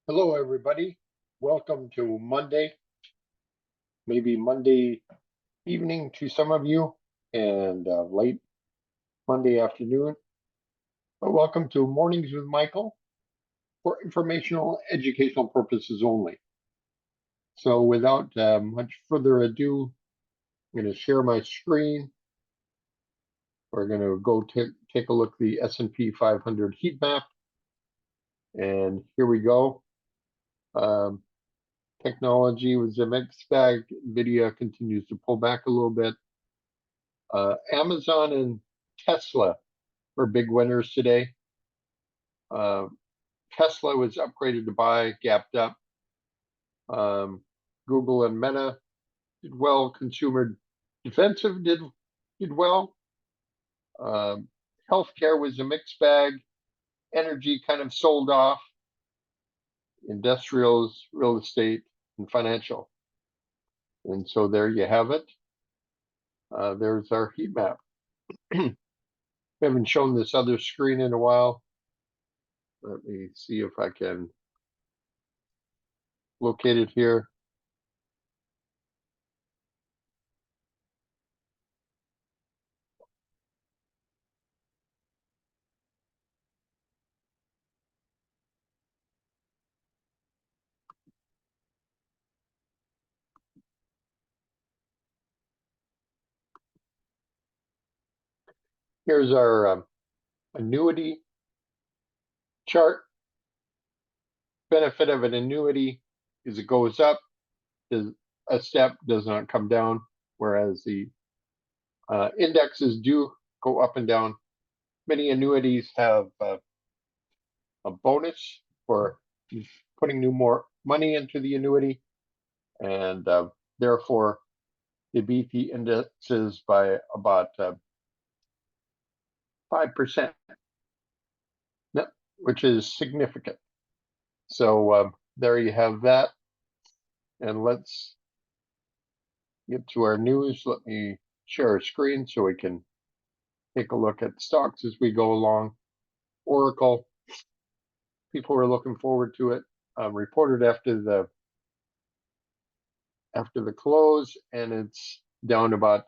Hello, everybody. Welcome to Monday, maybe Monday evening to some of you, and late Monday afternoon. But welcome to Mornings with Michael for informational, educational purposes only. So, without much further ado, I'm going to share my screen. We're going to go take a look at the S&P 500 heat map, and here we go. Um, Technology was a mixed bag. Nvidia continues to pull back a little bit. Amazon and Tesla were big winners today. Uh, Tesla was upgraded to buy, gapped up. Google and Meta did well. Consumer defensive did well. Um, Healthcare was a mixed bag. Energy kind of sold off. Industrials, real estate, and financial. And so there you have it. There's our heat map. We haven't shown this other screen in a while. Let me see if I can locate it here. Here's our annuity chart. Benefit of an annuity is it goes up, a step does not come down, whereas the indexes do go up and down. Many annuities have a bonus for putting more money into the annuity, and therefore they beat the indexes by about 5%, which is significant. So there you have that. And let's get to our news. Let me share our screen so we can take a look at stocks as we go along. Oracle, people are looking forward to it. Reported after the close, and it's down about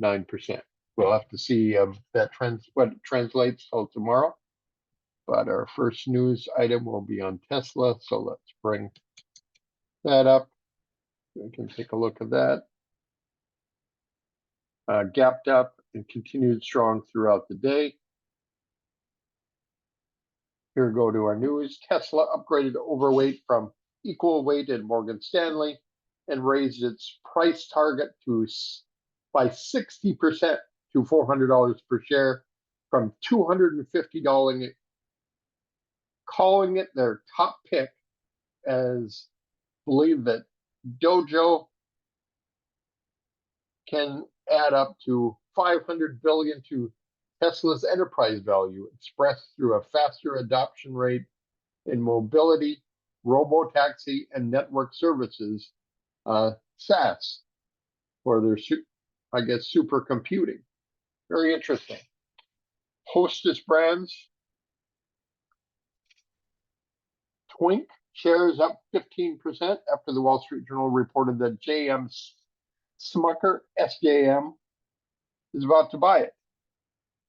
9%. We'll have to see what it translates till tomorrow. But our first news item will be on Tesla. So let's bring that up. We can take a look at that. Gapped up and continued strong throughout the day. Here we go to our news. Tesla upgraded overweight from equal weight at Morgan Stanley and raised its price target by 60% to $400 per share from $250, calling it their top pick, as believe that Dojo can add up to 500 billion to Tesla's enterprise value, expressed through a faster adoption rate in mobility, robotaxi, and network services, SaaS, for their, I guess, supercomputing. Very interesting. Hostess brands, Twink shares up 15% after the Wall Street Journal reported that JM Smucker, SJM, is about to buy it.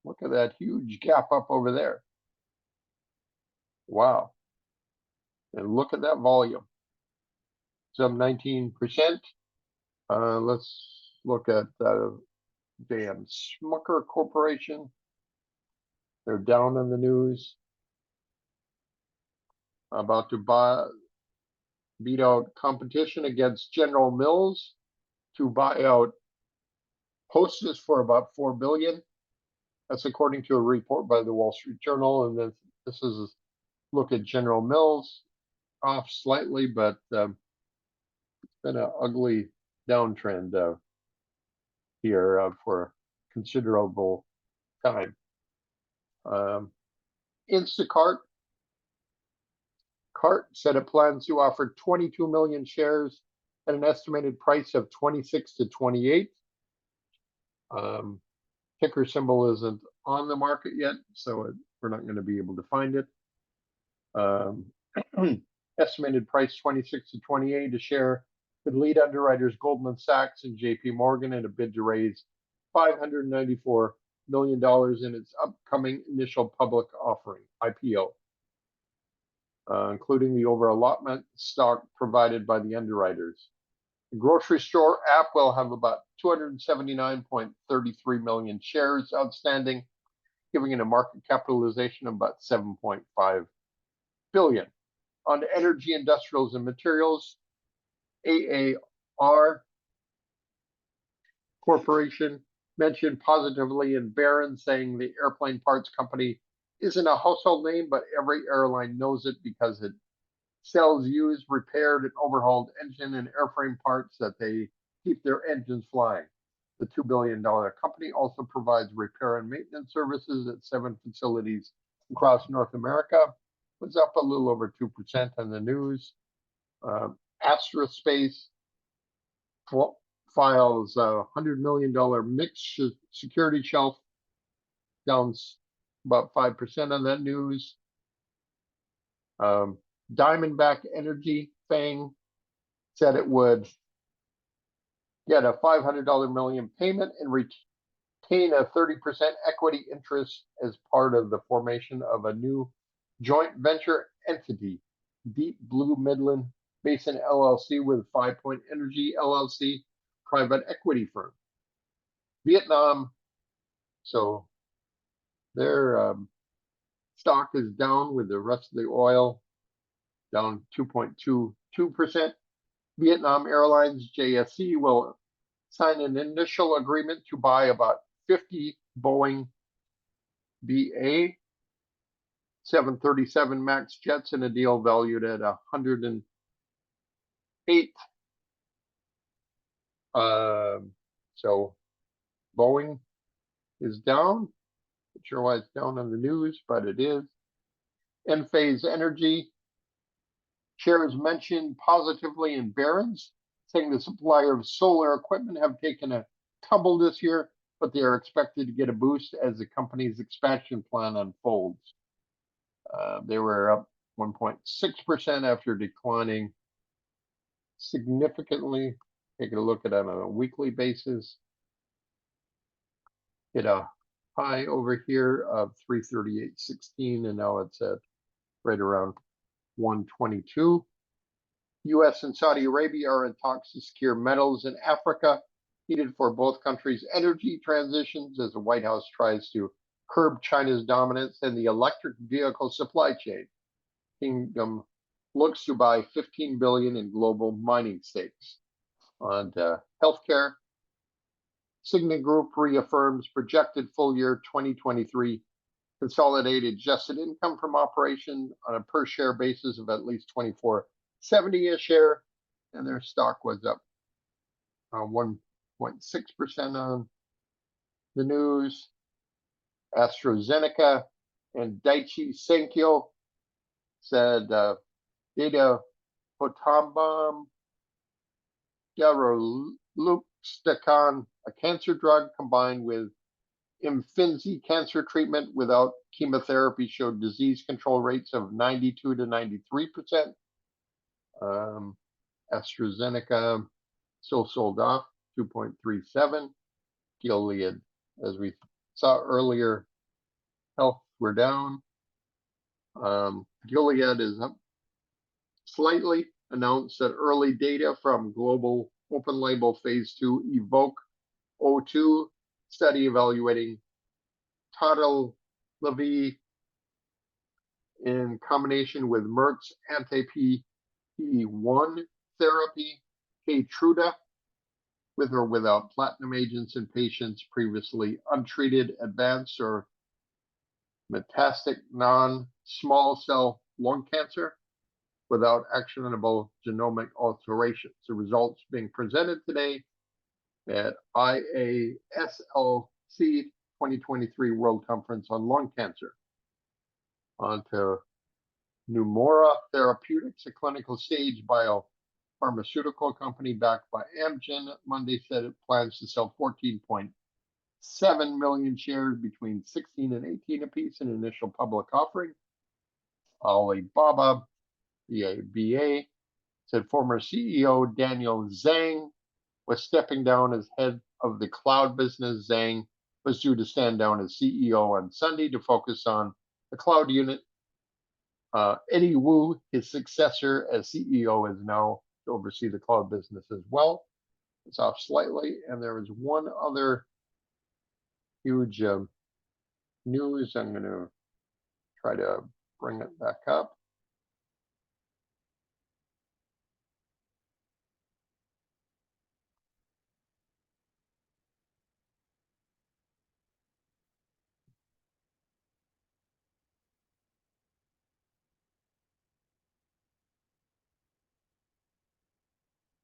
Look at that huge gap up over there. Wow. And look at that volume. It's up 19%. Let's look at JM Smucker Corporation. They're down in the news. About to beat out competition against General Mills to buy out Hostess for about $4 billion. That's according to a report by the Wall Street Journal. And then this is a look at General Mills, off slightly, but it's been an ugly downtrend here for considerable time. Instacart said it plans to offer 22 million shares at an estimated price of 26 to 28. Ticker symbol isn't on the market yet, so we're not going to be able to find it. estimated price 26 to 28 a share, with lead underwriters Goldman Sachs and JP Morgan in a bid to raise $594 million in its upcoming initial public offering, IPO, including the over-allotment stock provided by the underwriters. The grocery store app will have about 279.33 million shares outstanding, giving it a market capitalization of about 7.5 billion. On energy, industrials, and materials, AAR Corporation mentioned positively in Barron's, saying the airplane parts company isn't a household name, but every airline knows it because it sells used, repaired, and overhauled engine and airframe parts that they keep their engines flying. The $2 billion company also provides repair and maintenance services at 7 facilities across North America. Was up a little over 2% on the news. Astrospace files a $100 million mixed security shelf, down about 5% on that news. Diamondback Energy, FANG, said it would get a $500 million payment and retain a 30% equity interest as part of the formation of a new joint venture entity, Deep Blue Midland Basin LLC with 5 Point Energy LLC, private equity firm. Vietnam, so their stock is down with the rest of the oil, down 2.22%. Vietnam Airlines, JSC, will sign an initial agreement to buy about 50 Boeing BA 737 MAX jets in a deal valued at 108. So Boeing is down. Not sure why it's down on the news, but it is. Enphase Energy shares mentioned positively in Barron's, saying the supplier of solar equipment have taken a tumble this year, but they are expected to get a boost as the company's expansion plan unfolds. They were up 1.6% after declining significantly. Take a look at it on a weekly basis. Hit a high over here of 338.16, and now it's at right around 122. U.S. and Saudi Arabia are in talks to secure metals in Africa needed for both countries' energy transitions as the White House tries to curb China's dominance in the electric vehicle supply chain. Kingdom looks to buy $15 billion in global mining stakes. On healthcare, Cigna Group reaffirms projected full year 2023 consolidated adjusted income from operation on a per share basis of at least $24.70 a share, and their stock was up 1.6% on the news. AstraZeneca and Daiichi Sankyo said data Potombam Deruxtecan, a cancer drug combined with Imfinzi cancer treatment without chemotherapy, showed disease control rates of 92 to 93%. AstraZeneca still sold off 2.37. Gilead, as we saw earlier, health were down. Gilead is up slightly, announced that early data from global open label phase 2 EVOKE-02 study evaluating Tatalevy in combination with Merck's anti-PD-1 therapy, Keytruda, with or without platinum agents in patients previously untreated, advanced, or metastatic non-small cell lung cancer without actionable genomic alterations. The results being presented today at IASLC 2023 World Conference on Lung Cancer. On to Neumora Therapeutics, a clinical stage biopharmaceutical company backed by Amgen, Monday said it plans to sell 14.7 million shares between 16 and 18 apiece in initial public offering. Alibaba BA, said former CEO Daniel Zhang was stepping down as head of the cloud business. Zhang was due to stand down as CEO on Sunday to focus on the cloud unit. Eddie Wu, his successor as CEO, is now to oversee the cloud business as well. It's off slightly, and there was one other huge news. I'm going to try to bring it back up.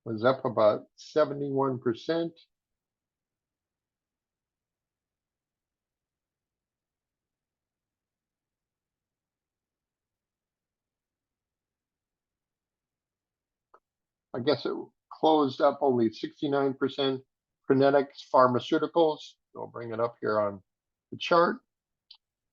Was up about 71%. I guess it closed up only 69%. Crinetics Pharmaceuticals, I'll bring it up here on the chart,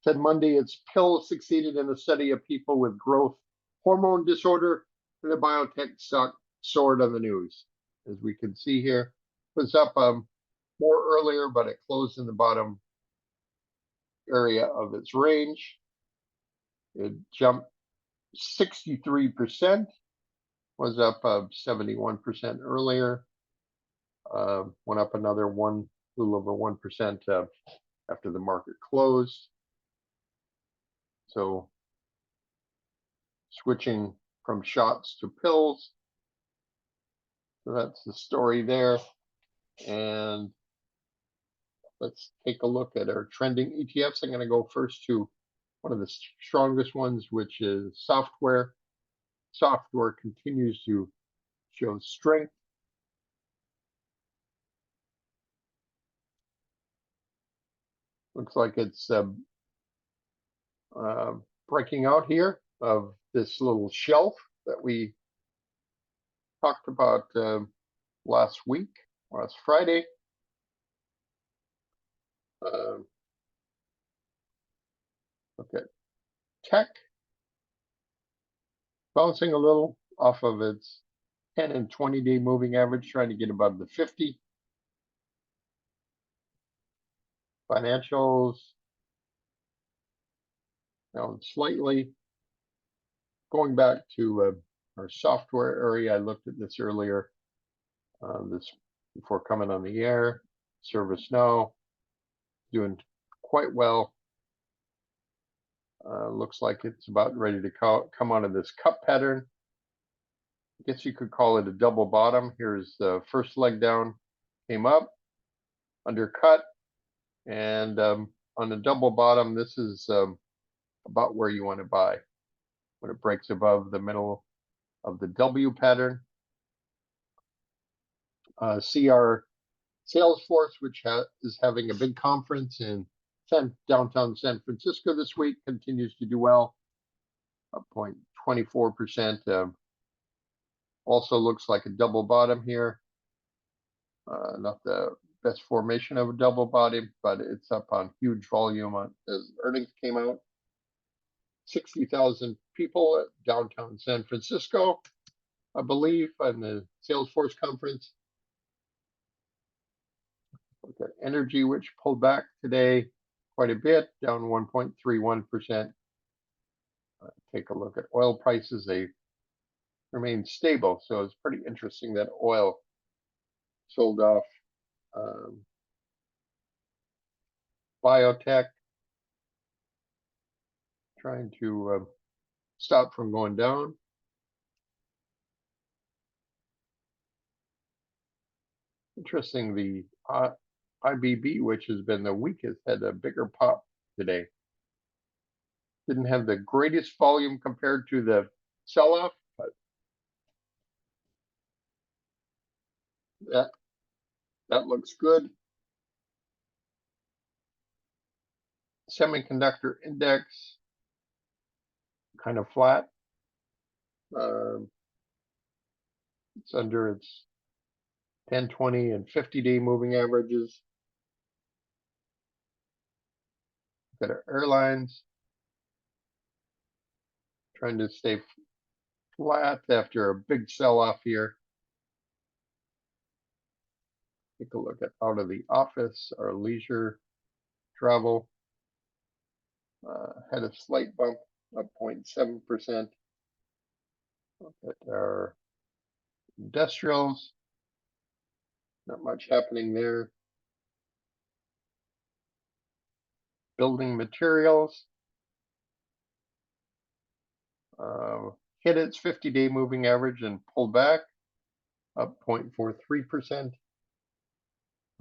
said Monday its pill succeeded in a study of people with growth hormone disorder, and the biotech stock soared on the news. As we can see here, it was up more earlier, but it closed in the bottom area of its range. It jumped 63%, was up 71% earlier. Went up another little over 1% after the market closed. So switching from shots to pills. So that's the story there. And let's take a look at our trending ETFs. I'm going to go first to one of the strongest ones, which is software. Software continues to show strength. Looks like it's breaking out here of this little shelf that we talked about last Friday. Look at tech, bouncing a little off of its 10 and 20-day moving average, trying to get above the 50. Financials down slightly. Going back to our software area, I looked at this earlier, this before coming on the air. ServiceNow doing quite well. Looks like it's about ready to come out of this cup pattern. I guess you could call it a double bottom. Here's the first leg down, came up, undercut, and on the double bottom, this is about where you want to buy. When it breaks above the middle of the W pattern. CR Salesforce, which is having a big conference in downtown San Francisco this week, continues to do well, up 0.24%. Also looks like a double bottom here. Not the best formation of a double bottom, but it's up on huge volume as earnings came out. 60,000 people at downtown San Francisco, I believe, on the Salesforce conference. Look at energy, which pulled back today quite a bit, down 1.31%. Take a look at oil prices. They remain stable, so it's pretty interesting that oil sold off. Biotech, trying to stop from going down. Interesting, the IBB, which has been the weakest, had a bigger pop today. Didn't have the greatest volume compared to the sell-off, but that looks good. Semiconductor index, kind of flat. It's under its 10, 20, and 50-day moving averages. Look at our airlines, trying to stay flat after a big sell-off here. Take a look at out of the office, our leisure travel had a slight bump of 0.7%. Look at our industrials, not much happening there. Building materials hit its 50-day moving average and pulled back, up 0.43%.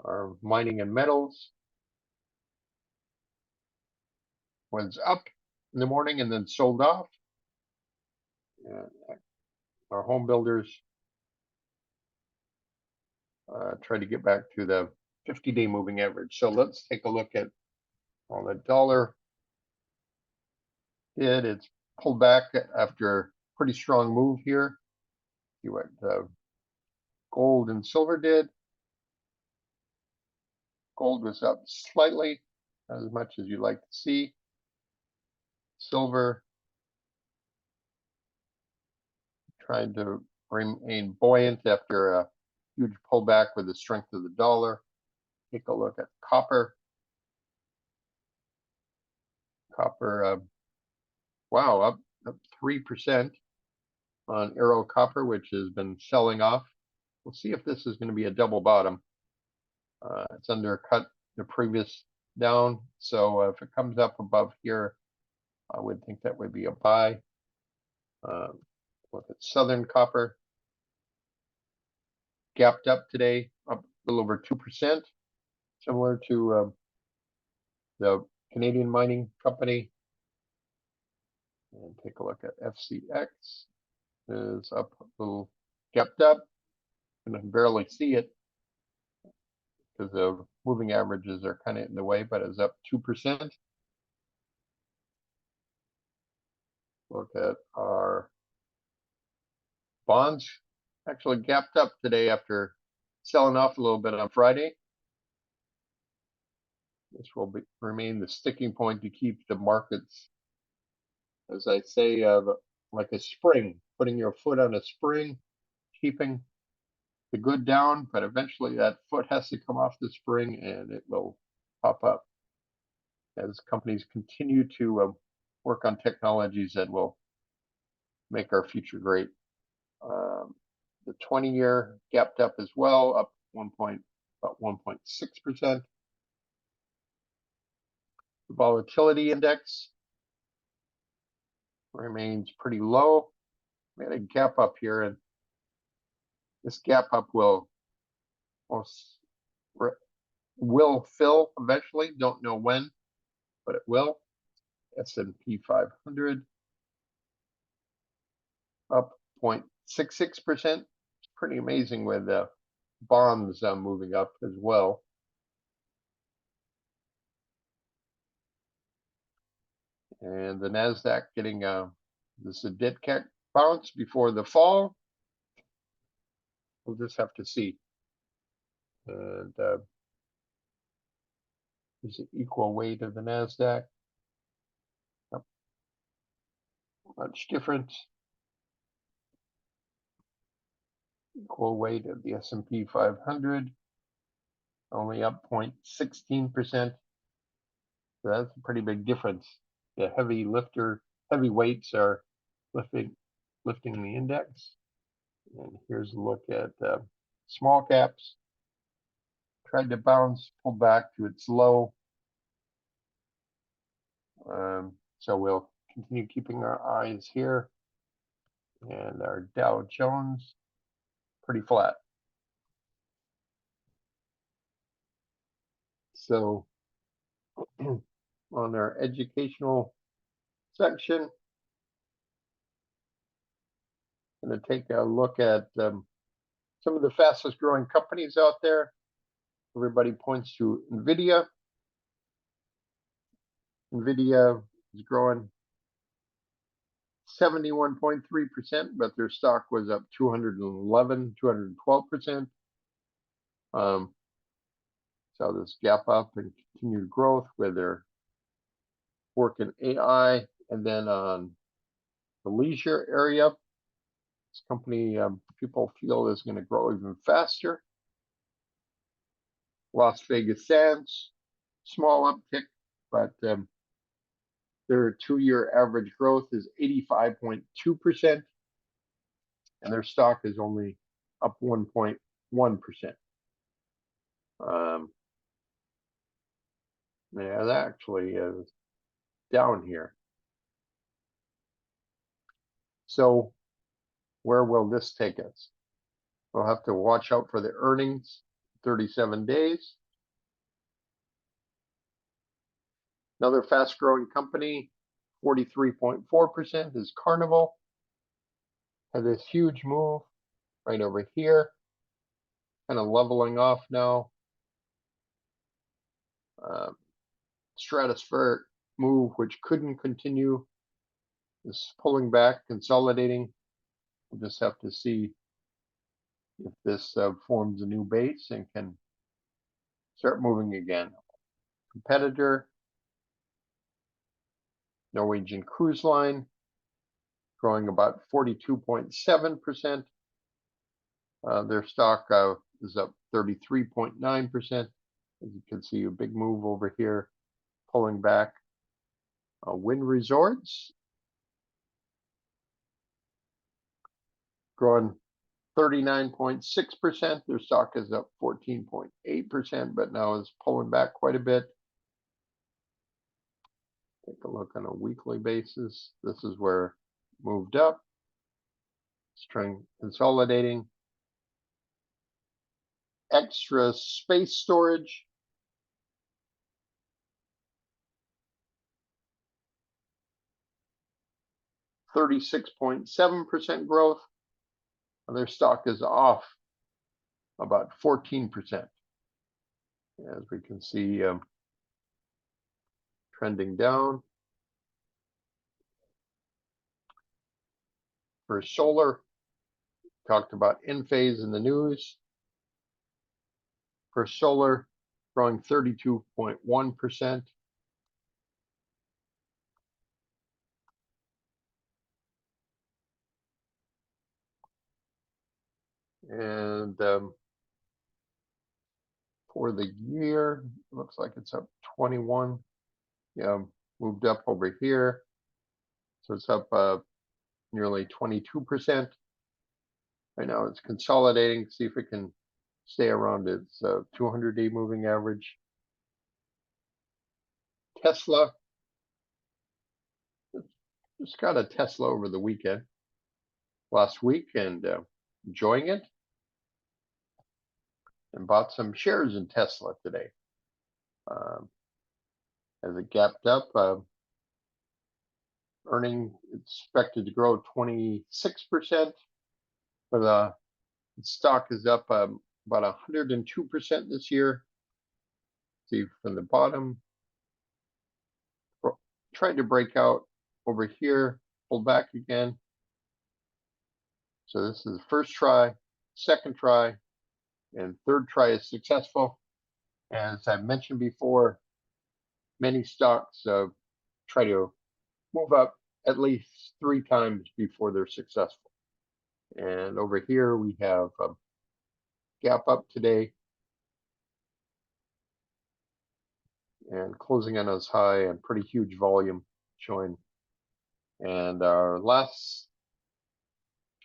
Our mining and metals was up in the morning and then sold off. And our home builders try to get back to the 50-day moving average. So let's take a look at all the dollar did. It's pulled back after a pretty strong move here. See what gold and silver did. Gold was up slightly, not as much as you'd like to see. Silver trying to remain buoyant after a huge pullback with the strength of the dollar. Take a look at copper. Copper, wow, up 3% on Arrow Copper, which has been selling off. We'll see if this is going to be a double bottom. It's undercut the previous down, so if it comes up above here, I would think that would be a buy. Look at Southern Copper. Gapped up today, up a little over 2%, similar to the Canadian mining company. And take a look at FCX. Is up a little, gapped up. You can barely see it because the moving averages are kind of in the way, but it's up 2%. Look at our bonds. Actually gapped up today after selling off a little bit on Friday. This will remain the sticking point to keep the markets, as I say, like a spring, putting your foot on a spring, keeping the good down, but eventually that foot has to come off the spring and it will pop up as companies continue to work on technologies that will make our future great. The 20-year gapped up as well, up about 1.6%. The volatility index remains pretty low. We had a gap up here, and this gap up will fill eventually. Don't know when, but it will. S&P 500 up 0.66%. Pretty amazing with bonds moving up as well. And the NASDAQ getting this a dead cat bounce before the fall. We'll just have to see. And there's an equal weight of the NASDAQ. Not much difference. Equal weight of the S&P 500, only up 0.16%. So that's a pretty big difference. The heavy weights are lifting the index. And here's a look at small caps. Tried to bounce, pull back to its low. So we'll continue keeping our eyes here. And our Dow Jones, pretty flat. So on our educational section, I'm going to take a look at some of the fastest growing companies out there. Everybody points to NVIDIA. NVIDIA is growing 71.3%, but their stock was up 212%. So this gap up and continued growth with their work in AI, and then on the leisure area, This company, people feel is going to grow even faster. Las Vegas Sands, small uptick, but their 2-year average growth is 85.2%, and their stock is only up 1.1%. Yeah, that actually is down here. So where will this take us? We'll have to watch out for the earnings, 37 days. Another fast-growing company, 43.4%, is Carnival. Had this huge move right over here, kind of leveling off now. Stratospheric move, which couldn't continue, is pulling back, consolidating. We'll just have to see if this forms a new base and can start moving again. Competitor, Norwegian Cruise Line, growing about 42.7%. Their stock is up 33.9%. As you can see, a big move over here, pulling back. Wind Resorts, growing 39.6%. Their stock is up 14.8%, but now is pulling back quite a bit. Take a look on a weekly basis. This is where it moved up. It's consolidating. Extra Space Storage, (36.7% growth. Their stock is off about 14%. As we can see, trending down. For solar, talked about Enphase in the news. For solar, growing 32.1%. And for the year, looks like it's up 21. Yeah, moved up over here. So it's up nearly 22%. Right now it's consolidating, see if it can stay around its 200-day moving average. Tesla, just got a Tesla over the weekend, last week, and enjoying it. And bought some shares in Tesla today. As it gapped up, earning expected to grow 26%, but its stock is up about 102% this year. See from the bottom, tried to break out over here, pulled back again. So this is the first try, second try, and third try is successful. As I mentioned before, many stocks try to move up at least 3 times before they're successful. And over here we have a gap up today and closing on as high and pretty huge volume showing. And our last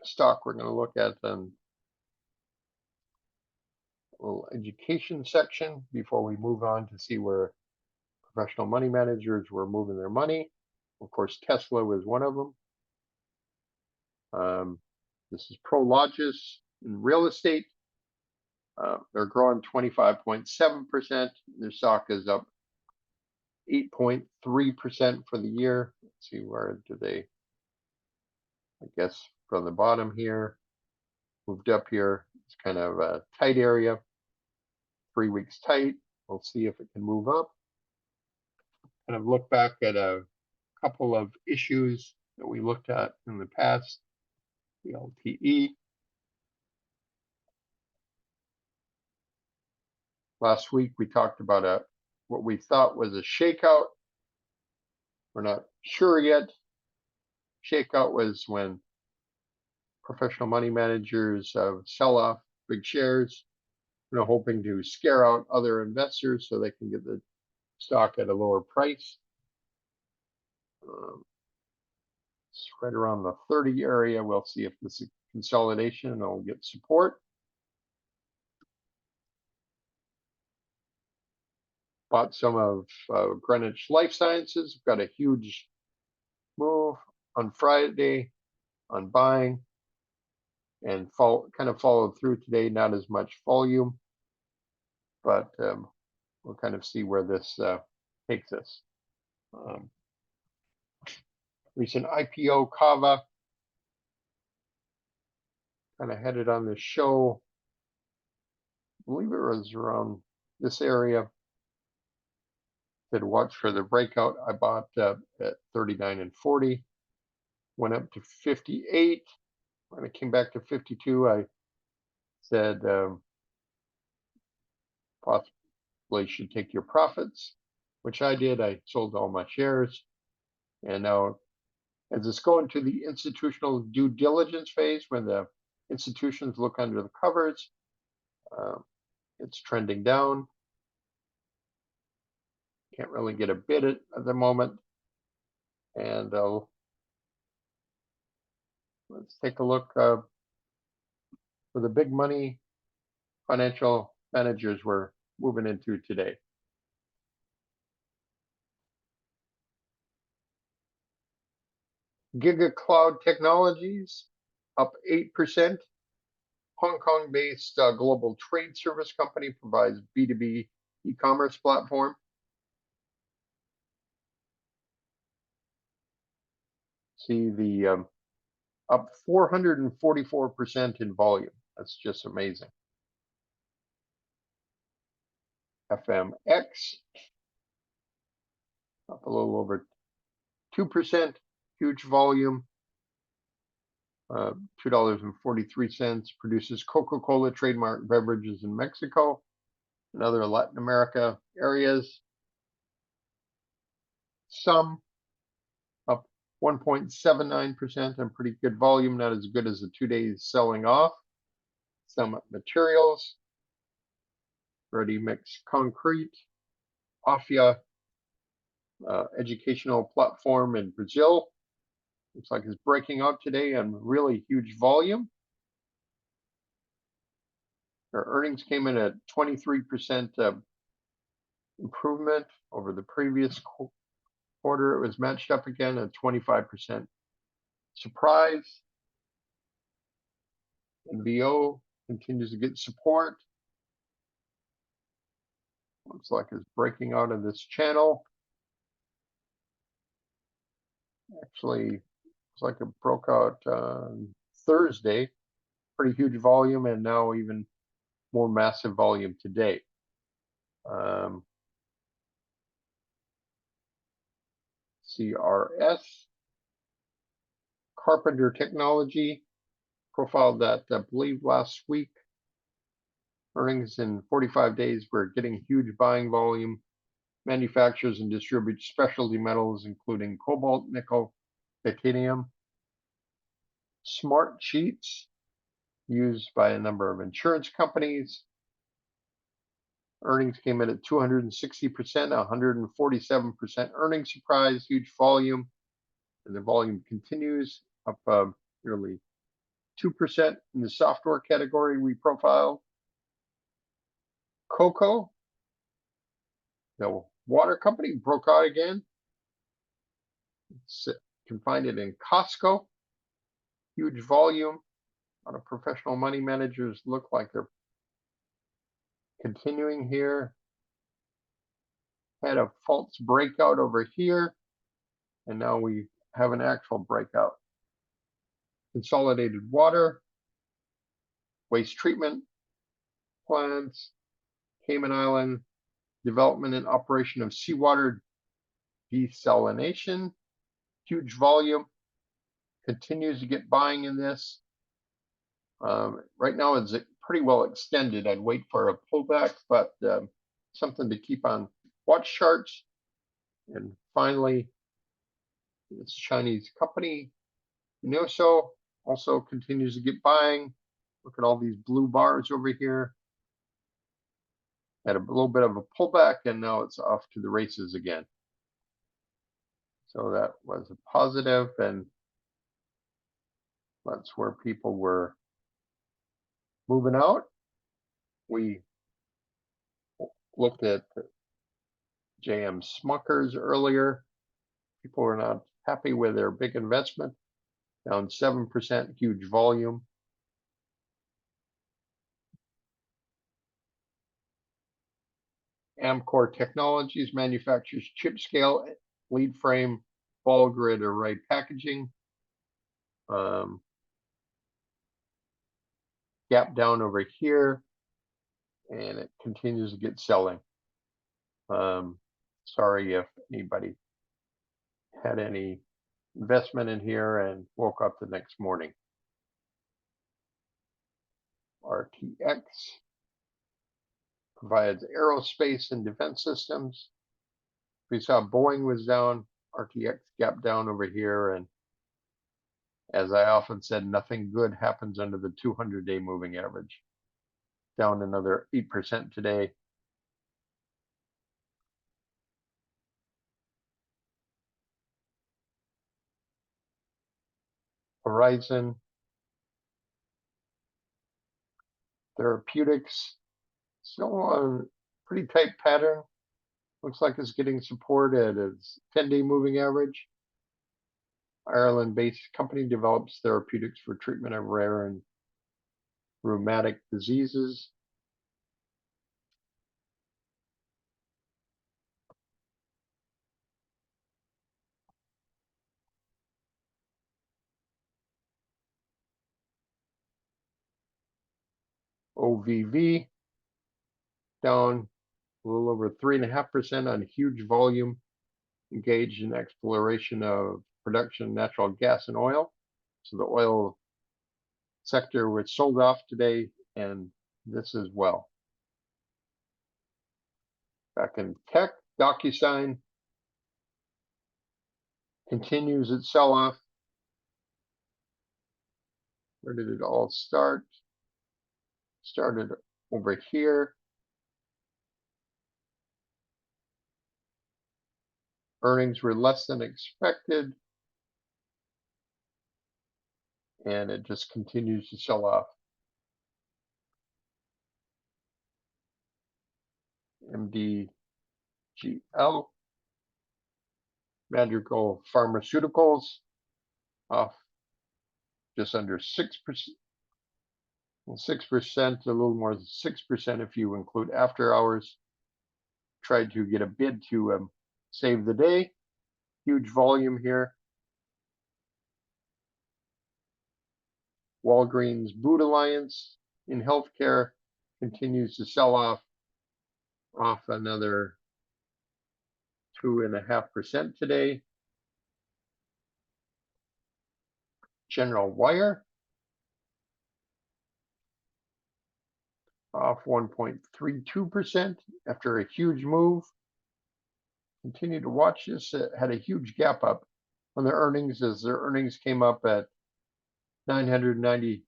stock we're going to look at then a little education section before we move on to see where professional money managers were moving their money. Of course, Tesla was one of them. This is Prologis in real estate. They're growing 25.7%. Their stock is up 8.3% for the year. Let's see, where do they, I guess from the bottom here, moved up here. It's kind of a tight area, 3 weeks tight. We'll see if it can move up. Kind of look back at a couple of issues that we looked at in the past. The LTE. Last week we talked about what we thought was a shakeout. We're not sure yet. Shakeout was when professional money managers sell off big shares, hoping to scare out other investors so they can get the stock at a lower price. It's right around the 30 area. We'll see if this is consolidation will get support. Bought some of Greenwich Life Sciences. Got a huge move on Friday on buying, and kind of followed through today. Not as much volume, but we'll kind of see where this takes us. Recent IPO Kava kind of headed on this show. I believe it was around this area. Said watch for the breakout. I bought at 39 and 40. Went up to 58. When it came back to 52, I said possibly should take your profits, which I did. I sold all my shares. And now, as it's going to the institutional due diligence phase, when the institutions look under the covers, it's trending down. Can't really get a bid at the moment. And let's take a look for the big money financial managers we're moving into today. Giga Cloud Technologies up 8%. Hong Kong-based global trade service company provides B2B e-commerce platform. See the up 444% in volume. That's just amazing. FMX up a little over 2%, huge volume. $2.43, produces Coca-Cola trademark beverages in Mexico and other Latin America areas. Some up 1.79% and pretty good volume, not as good as the 2 days selling off. Some materials, ready mix concrete, Afia educational platform in Brazil. Looks like it's breaking out today on really huge volume. Their earnings came in at 23% improvement over the previous quarter. It was matched up again at 25% surprise. NVO continues to get support. Looks like it's breaking out of this channel. Actually, looks like it broke out on Thursday. Pretty huge volume, and now even more massive volume today. CRS, Carpenter Technology, profiled that I believe last week. Earnings in 45 days were getting huge buying volume. Manufactures and distributes specialty metals, including cobalt, nickel, titanium. Smart sheets, used by a number of insurance companies. Earnings came in at 260%, 147% earnings surprise, huge volume. And the volume continues up nearly 2% in the software category we profiled. Coco, the water company, broke out again. You can find it in Costco. Huge volume. A lot of professional money managers look like they're continuing here. Had a false breakout over here, and now we have an actual breakout. Consolidated water, waste treatment plants, Cayman Island, development and operation of seawater desalination, huge volume, continues to get buying in this. Right now it's pretty well extended. I'd wait for a pullback, but something to keep on watch charts. And finally, this Chinese company, Noso, also continues to get buying. Look at all these blue bars over here. Had a little bit of a pullback, and now it's off to the races again. So that was a positive, and that's where people were moving out. We looked at JM Smuckers earlier. People are not happy with their big investment, down 7%, huge volume. Amcor Technologies manufactures chip scale, lead frame, ball grid array packaging. Gap down over here, and it continues to get selling. Sorry if anybody had any investment in here and woke up the next morning. RTX provides aerospace and defense systems. We saw Boeing was down, RTX gap down over here, and as I often said, nothing good happens under the 200-day moving average. Down another 8% today. Horizon Therapeutics still on a pretty tight pattern. Looks like it's getting support at its 10-day moving average. Ireland-based company develops therapeutics for treatment of rare and rheumatic diseases. OVV down a little over 3.5% on huge volume, engaged in exploration of production of natural gas and oil. So the oil sector was sold off today, and this as well. Back in tech, DocuSign continues its sell-off. Where did it all start? Started over here. Earnings were less than expected, and it just continues to sell off. MDGL, Madrigal Pharmaceuticals, off just under 6%. 6%, a little more than 6% if you include after hours. Tried to get a bid to save the day. Huge volume here. Walgreens Boot Alliance in healthcare continues to sell off another 2.5% today. General Wire off 1.32% after a huge move. Continue to watch this. It had a huge gap up on their earnings as their earnings came up at 990%,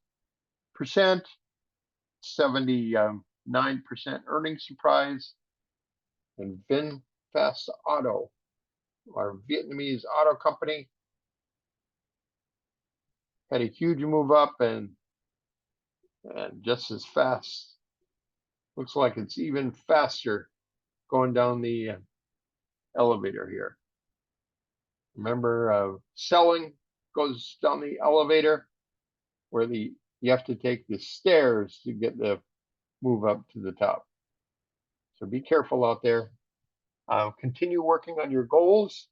79% earnings surprise. And VinFast Auto, our Vietnamese auto company, had a huge move up and just as fast. Looks like it's even faster going down the elevator here. Remember, selling goes down the elevator where you have to take the stairs to get the move up to the top. So be careful out there. Continue working on your goals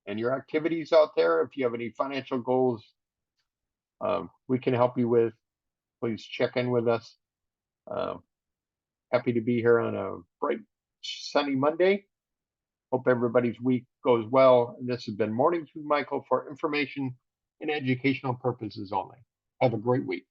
and your activities out there. If you have any financial goals we can help you with, please check in with us. Happy to be here on a bright, sunny Monday. Hope everybody's week goes well. And this has been Mornings with Michael for information and educational purposes only. Have a great week.